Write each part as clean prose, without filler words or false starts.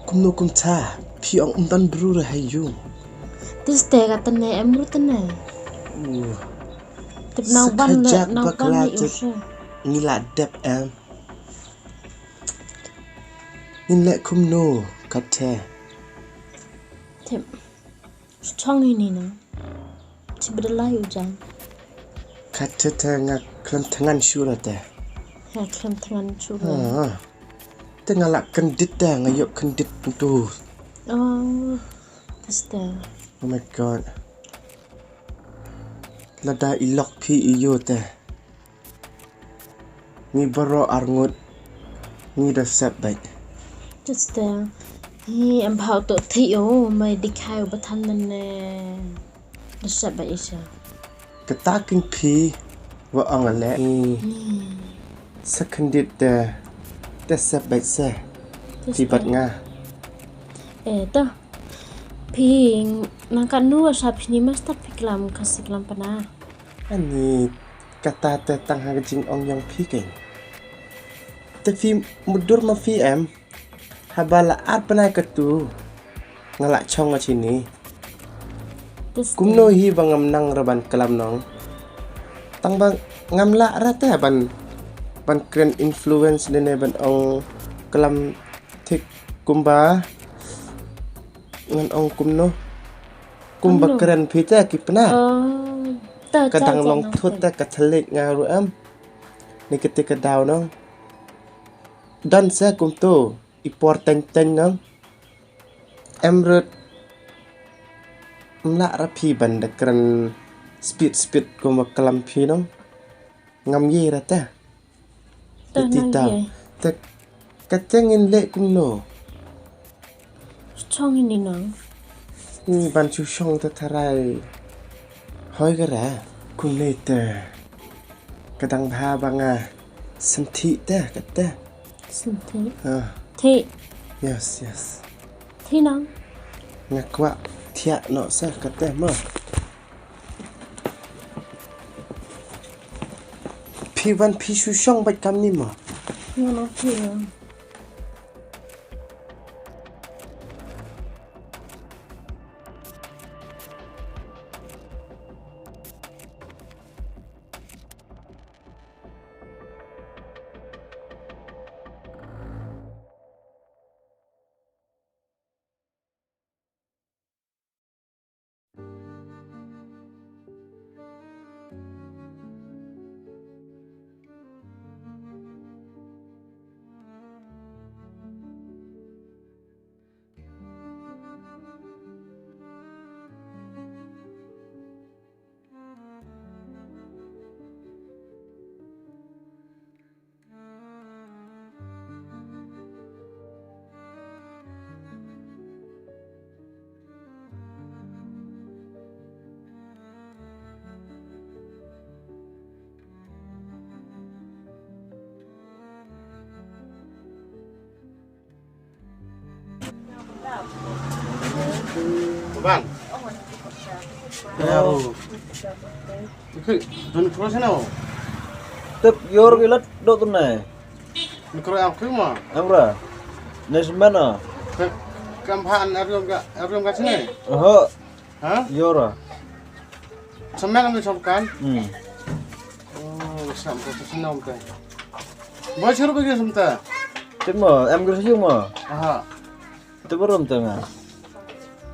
kumno kumta pi ang umdan brura hayung. Tis te katane emru tane. Tip nauban ni usha. Ngila dep em. Nile kumno kate. Tip chong ini na. Ciberdalai ujan. Kate tengah kelam tangan syura te. Ya kelam tangan syura. Tengah lak kendit dah ngayuk kendit tu. Oh, tis te. Oh my god. Lada ilok pi iyo te. Ni baro arngut. Ni dah sep baik. Tis te. Hi em bảo tổ thị ô mày đi khai ở thân nên nó sẽ bị sao? Kata king pi wa ang ale. Secondit te sep baik se. Tibat nga. Toh. Pi nangkan nu sa pini mas tapi kelam kasih kelam Pnar. Ani kata te tang ha jing ong yang pi ken. Te fi mudur ma fi em. Habala at Pnar ketu. Ngalak chong a sini. Kumno hi bangam nang raban kelam nong. Tang bang ngamla rata ban kren influence dene ban ong kelam tik kumba ngan ong kumno kumba kren pita ki Pnar. Kadang long thut ta ka thalik ngaru am ni ketika daw nong dan sa kumto important ten nong emrut mla rapi ban da kren speed kumba kelam pi nong ngam ye rata tita ta katengin le kumno Chong ini nong. Ni ban chu shong ta tharai hoi ga ra kun ne ta kadang bha banga santhi ta katta Santhi. Thi. yes Thi nong. ngakwa thia no sa katta mo pi ban pi chu shong bat kam ni mo Ngono thi. Bang. Oh. Itu Nigro sana. Tep yor gilat do tunai. Nigro aku mah. Amra. Nesmana. Kampaan ariom ka sini. Oh. Hah? Yora. Semen ambil sokan. Oh, sampai senam teh. Macam apa dia semta? Tep mo em gersi mo. Aha. Tep rom tengah.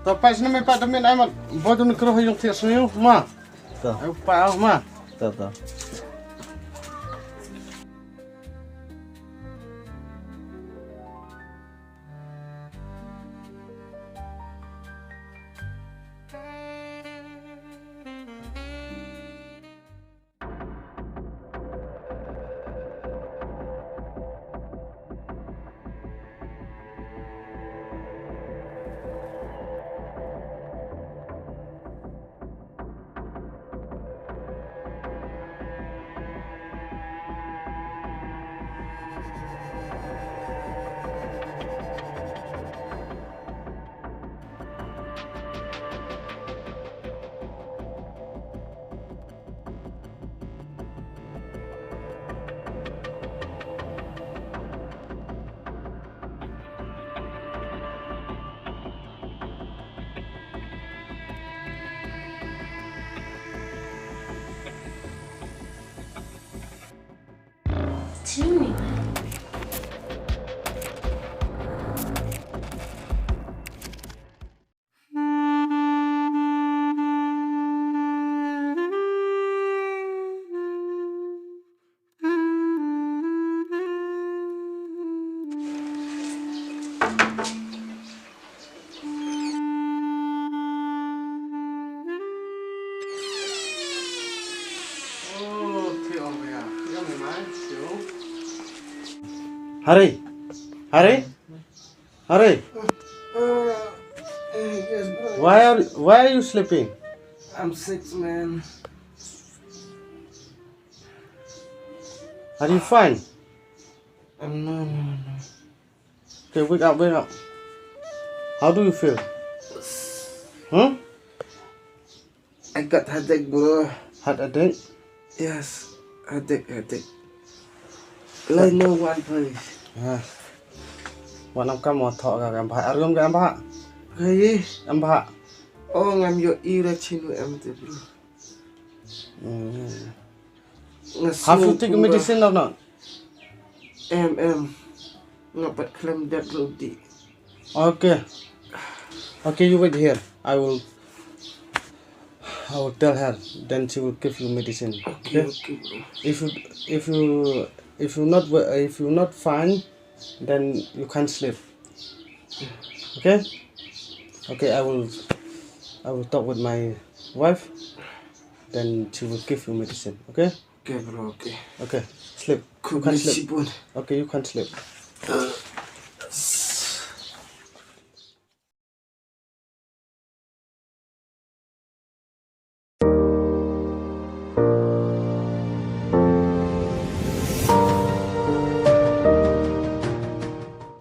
Tapi sini memang tak ada amat. Buat Nigro yang tiada senyum, mah. Tah. Apa mah? Tah. Sini. Hari, Hari, Hari. Yes, bro. Why are you sleeping? I'm sick, man. Are you fine? No. Okay, wake up, wake up. How do you feel? Hmm? I got headache, bro. Heart attack? Yes, headache. Lay no one place.วันnăm cam một thọ cả em phải ăn cơm cái em phải Hey, em phải oh, ngam yo ira chinu emte, bro. have you take medicine or not? Ngapat Klim that roti. Okay, you wait here. I will tell her, then she will give you medicine. Okay, bro. If you not fine, then you can't sleep. Okay, I will talk with my wife, then she will give you medicine. Okay, Okay, bro, okay. sleep. You can't sleep. Sipon. Okay, you can't sleep.